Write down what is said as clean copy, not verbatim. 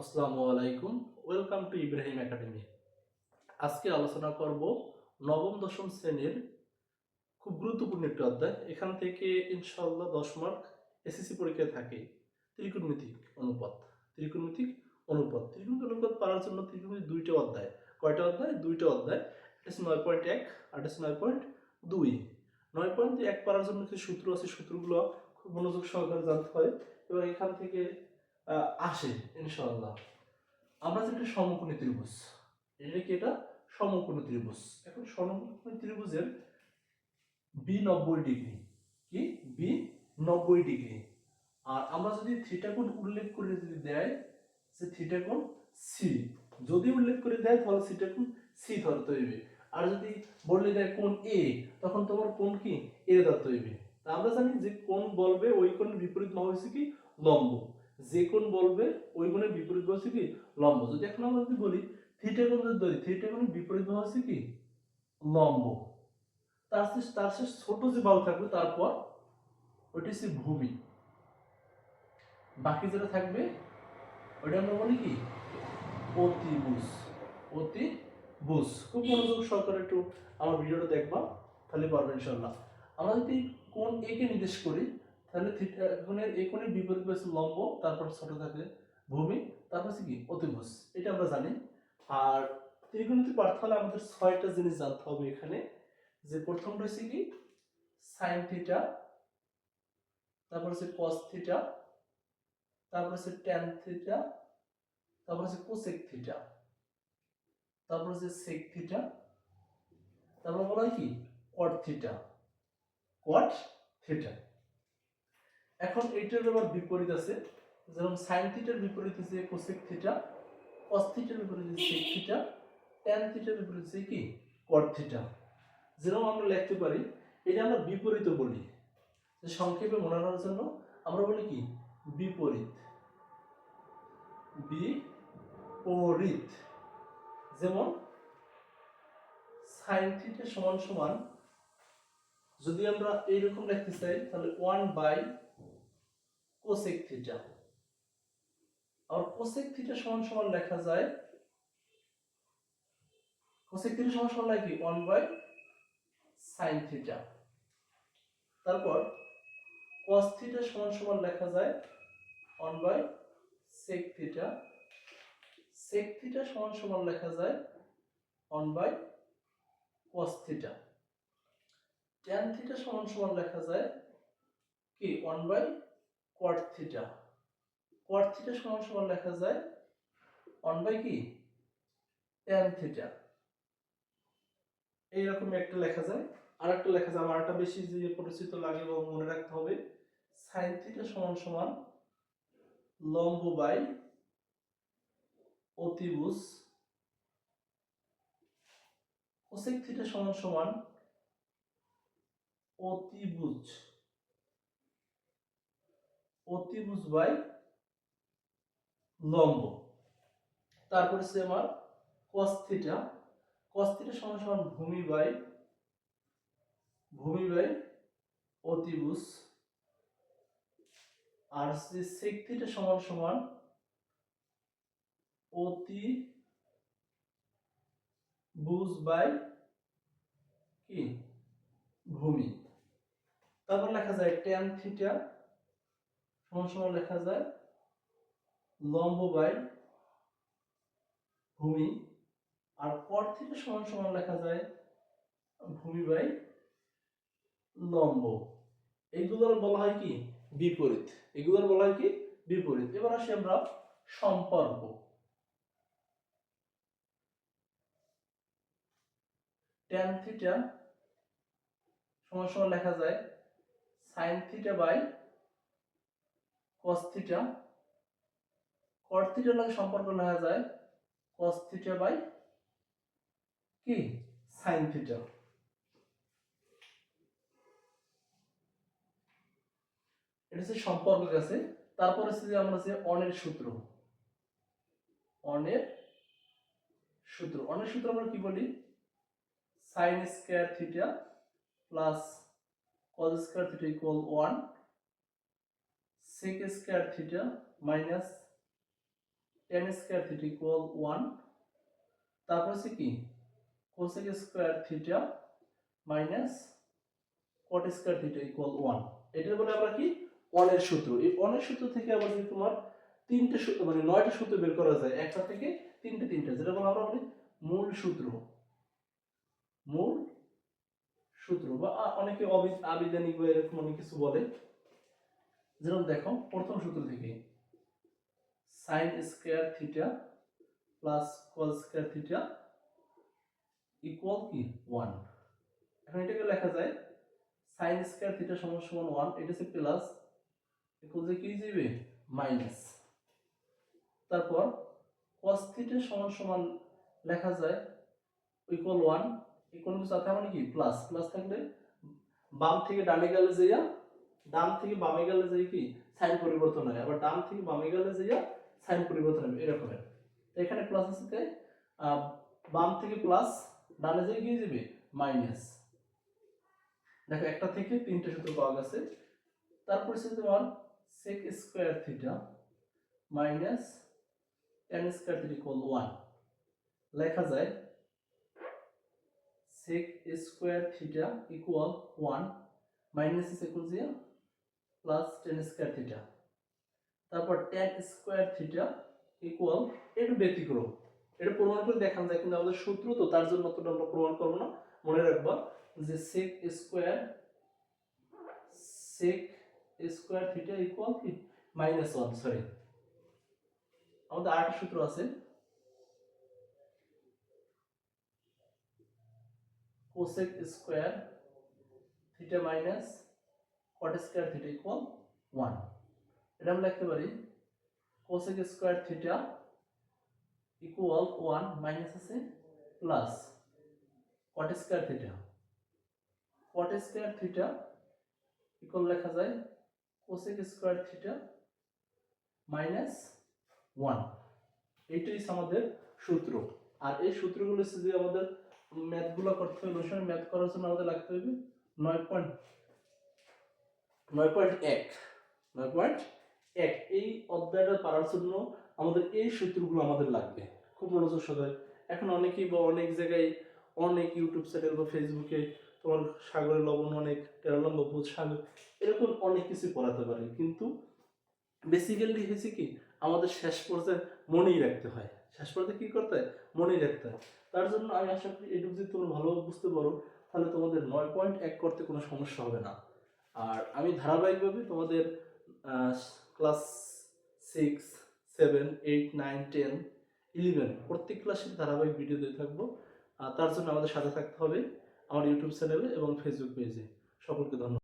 আসসালামু আলাইকুম। Welcome to Ibrahim academy. আজকে আলোচনা করব নবম দশম শ্রেণীর খুব গুরুত্বপূর্ণ একটি অধ্যায়। এখান থেকে ইনশাআল্লাহ 10 মার্ক এসএসসি পরীক্ষায় থাকে। ত্রিকোণমিতিক অনুপাত। ত্রিকোণমিতিক অনুপাত। ত্রিকোণমিতিক অনুপাত পাওয়ার জন্য ত্রিকোণমিতিক দুইটা অধ্যায়। কয়টা অধ্যায়? দুইটা অধ্যায়। এটা হচ্ছে 9.1 আর এটা হচ্ছে 9.2। 9.1 পাওয়ার জন্য কিছু সূত্র আছে, সূত্রগুলো খুব মনোযোগ সহকারে জানতে হয় এবং এখান থেকে আসে ইনশাআল্লাহ। আমরা যে একটা সমকোণী ত্রিভুজ, এটা কি? এটা সমকোণী ত্রিভুজ। এখন সমকোণী ত্রিভুজের বি 90 ডিগ্রি, কি বি 90 ডিগ্রি। আর আমরা যদি থিটা কোণ উল্লেখ করে যদি দেয় যে থিটা কোণ সি, যদি উল্লেখ করে দেয় তাহলে থিটা কোণ সি ধরতে হইবে। আর যদি বললে দেয় কোণ এ, তখন তোমার কোণ কি এ ধরতে হইবে। তা আমরা জানি যে কোণ বলবে ওই কোণের বিপরীত বাহু হচ্ছে কি লম্ব, যে কোণ বলবে ওই কোণের বিপরীত বাহু হচ্ছে কি লম্ব। যদি এখন আমরা যদি বলি থিটা কোণ যদি ধরি, থিটা কোণের বিপরীত বাহু হচ্ছে কি লম্ব। তার শেষ ছোট যে বাহু থাকবে তারপর ওইটা হচ্ছে ভূমি, বাকি যেটা থাকবে ওইটা আমরা বলি কি অতিভুজ। অতিভুজ। খুব মনোযোগ সহকারে একটু আমার ভিডিওটা দেখবা, তাহলে পারবে ইনশাআল্লাহ। আমরা যদি কোণ এ কে নির্দেশ করি তাহলে থিটা কোণের এ কোণের বিপরীত হচ্ছে লম্ব, তারপর ছোট থাকে ভূমি, তারপর হচ্ছে কি অতিভুজ। এটা আমরা জানি। আর ত্রিকোণমিতিক পাঠ হলে আমাদের 6টা জিনিস জানতে হবে এখানে। যে প্রথমটা হচ্ছে কি সাইন থিটা, তারপর হচ্ছে কস থিটা, তারপর হচ্ছে ট্যান থিটা, তারপর হচ্ছে কোসেক থিটা, তারপর হচ্ছে সেক থিটা, তারপর বলা হয় কি কট থিটা। কট থিটা। এখন এইটার আবার বিপরীত আছে, যেমন সাইন থিটার বিপরীত হচ্ছে কোসেক থিটা, কস থিটার বিপরীত হচ্ছে সেক থিটা, ট্যান থিটার বিপরীত হচ্ছে কি কট থিটা। যেরকম আমরা লিখতে পারি, এটা আমরা বিপরীত বলি। সংক্ষেপে মনে রাখার জন্য আমরা বলি কি বিপরীত। বিপরীত। যেমন সাইন থিটা সমান সমান, যদি আমরা এইরকম লিখতে চাই তাহলে 1 কোসেক থিটা। আর কোসেক থিটা সমান সমান লেখা যায়, কোসেক থিটা সমান সমান লেখা কি 1 সাইন থিটা। তারপর কস থিটা সমান সমান লেখা যায় 1 সেক থিটা। সেক থিটা সমান সমান লেখা যায় 1 কস থিটা। ট্যান থিটা সমান সমান লেখা যায় কি 1 কট থিটা। কট থিটা সমান সমান লেখা যায় 1 কি ট্যান থিটা। এইরকম একটা লেখা যায়। আর একটা লেখা যায়, আমার একটা বেশি যে পরিচিত লাগে এবং মনে রাখতে হবে, সাইন থিটা সমান সমান লম্ব বাই অতিভুজ, কোসেক থিটা সমান সমান অতিভুজ, অতিভুজ বাই লম্ব। তারপর হচ্ছে আমার কস থিটা, কস থিটা সমান সমান ভূমি বাই অতিভুজ। আর সেক থিটা সমান সমান অতিভুজ বাই কি ভূমি। তারপর লেখা যায় ট্যান থিটা সমান সমান লেখা যায় লম্ব বাই ভূমি। আর কট থিটা সমান সমান লেখা যায় ভূমি বাই লম্ব। এইগুলোর বলা হয় কি বিপরীত। এগুলোর বলা হয় কি বিপরীত। এবার আসি আমরা সম্পর্ক। ট্যান থিটা সমান সমান লেখা যায় sine theta by cos theta. Cot থিটার লাগে সম্পর্ক লেখা যায় কস থিটা বাই কি সাইন থিটা। এটা হচ্ছে সম্পর্ক আছে। তারপর হচ্ছে যে আমরা যে অনের সূত্র, অনের সূত্র, অনের সূত্র আমরা কি বলি sine square theta plus cos square theta equal 1, sec square theta minus tan square theta equal 1, তারপর হচ্ছে কি cosec square theta minus cot square theta equal 1। এটা বলে আমরা কি 1 এর সূত্র। এই 1 এর সূত্র থেকে আবার যদি তোমার তিনটে সূত্র মানে 9টা সূত্র বের করা যায়, একটা থেকে তিনটে যেটা বলে আমরা বলি মূল সূত্র, মূল সূত্র বা অনেকে আবিধানিক বা এরকম অনেক কিছু বলে। যেরকম দেখো প্রথম সূত্র থেকে sin square theta plus cos square theta equal কি 1। এখন এটাকে লেখা যায় sin স্কয়ার থিটা সমান সমান 1, এটা হচ্ছে প্লাস ইকুয়াল যে কি যাবে মাইনাস, তারপর cos থিটা সমান সমান লেখা যায় ইকুয়াল 1, ইকুয়াল টু সাথে মানে কি প্লাস, প্লাস থাকলে বাম থেকে ডানে গেলে যাইয়া ডান থেকে বামে গেলে যাই কি সাইন পরিবর্তন হয়, আবার ডান থেকে বামে গেলে যাইয়া সাইন পরিবর্তন হবে এরকম। তো এখানে প্লাস আছে তাই বাম থেকে প্লাস ডানে যাই গিয়ে যাবে মাইনাস। দেখো একটা থেকে তিনটে সূত্র পাওয়া গেছে। তারপর হচ্ছে তোমার sec square theta minus tan square theta equal 1 লেখা যায় sec square theta equal 1 minus is equal to plus tan square theta, তারপর tan স্কয়ার থিটা ইকুয়াল একটু ব্যতিক্রম, এটা প্রমাণ করে দেখান যায় কিন্তু আমাদের সূত্র তো তার জন্য অতটা আমরা প্রমাণ করব না। মনে রাখবা যে sec স্কয়ার থিটা ইকুয়াল কি মাইনাস 1, সরি আমাদের আরেকটা সূত্র আছে cosec square theta minus cot square theta equal 1। এটা আমরা লিখতে পারি cosec square theta equal 1 minus আছে plus cot square theta equal লেখা যায় cosec স্কয়ার থিটা মাইনাস 1। এইটাই আমাদের সূত্র। আর এই সূত্রগুলো যদি আমাদের ম্যাথগুলো করতে হবে, রোশনের ম্যাথ করার জন্য আমাদের লাগতে হবে 9.1 এই অধ্যায়টা পারার জন্য আমাদের এই সূত্রগুলো আমাদের লাগবে, খুব মনোযোগ সহকারে। এখন অনেকেই বা অনেক জায়গায় অনেক ইউটিউব চ্যানেল বা ফেসবুকে তোমার সাগরের লবণ অনেক, 13 নম্বর ভূত সাগর, এরকম অনেক কিছু পড়াতে পারে, কিন্তু বেসিক্যালি হয়েছে কি আমাদের শেষ পর্যায়ে মনেই রাখতে হয়, শেষ পর্যায়ে কি করতে হয় মনেই রাখতে হয়। তার জন্য আমি আশা করি এটুকু যদি তোমরা ভালোভাবে বুঝতে পারো তাহলে তোমাদের 9.1 করতে কোনো সমস্যা হবে না। আর আমি ধারাবাহিকভাবে তোমাদের ক্লাস 6, 7, 8, 9, 10, 11 প্রত্যেক ক্লাসের ধারাবাহিক ভিডিও দিয়ে থাকবো। তার জন্য আমাদের সাথে থাকতে হবে আমার ইউটিউব চ্যানেলে এবং ফেসবুক পেজে। সকলকে ধন্যবাদ।